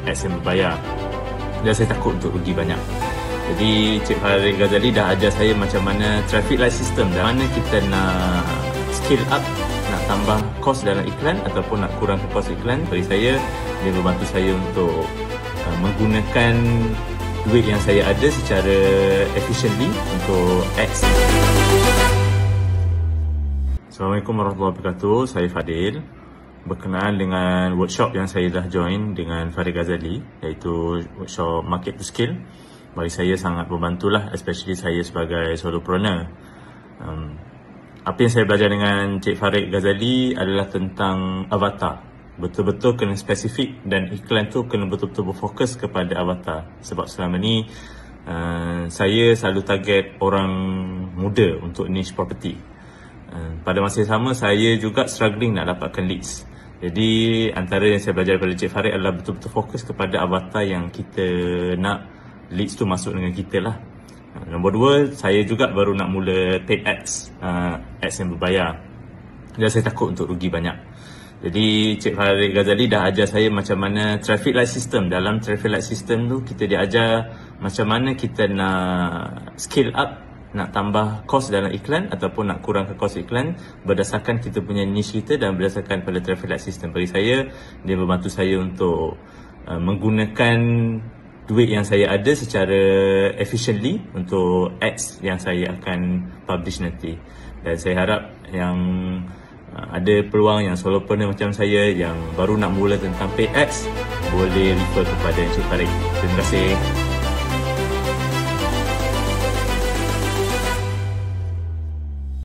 ads yang berbayar. Dan saya takut untuk rugi banyak. Jadi Cik Farid Ghazali dah ajar saya macam mana traffic light system, dan mana kita nak scale up, nak tambah kos dalam iklan ataupun nak kurangkan kos iklan. Bagi saya, dia membantu saya untuk menggunakan duit yang saya ada secara efficiently untuk ads. Assalamualaikum warahmatullahi wabarakatuh. Saya Fadil. Berkenaan dengan workshop yang saya dah join dengan Farid Ghazali, iaitu workshop Market to Scale, bagi saya sangat membantulah, especially saya sebagai solopreneur. Apa yang saya belajar dengan Cik Farid Ghazali adalah tentang avatar. Betul-betul kena spesifik, dan iklan tu kena betul-betul berfokus kepada avatar. Sebab selama ni saya selalu target orang muda untuk niche property. Pada masa yang sama, saya juga struggling nak dapatkan leads. Jadi antara yang saya belajar daripada Cik Farid adalah betul-betul fokus kepada avatar yang kita nak leads tu masuk dengan kita lah. Nombor dua, saya juga baru nak mula paid ads, ads yang berbayar. Dan saya takut untuk rugi banyak. Jadi Cik Farid Ghazali dah ajar saya macam mana traffic light system. Dalam traffic light system tu, kita diajar macam mana kita nak scale up, nak tambah kos dalam iklan ataupun nak kurangkan kos iklan berdasarkan kita punya niche kita dan berdasarkan pada traffic light system. Bagi saya, dia membantu saya untuk menggunakan duit yang saya ada secara efficiently untuk ads yang saya akan publish nanti. Dan saya harap yang ada peluang yang solopreneur macam saya yang baru nak mula tentang paid ads boleh refer kepada Encik Farid. Terima kasih.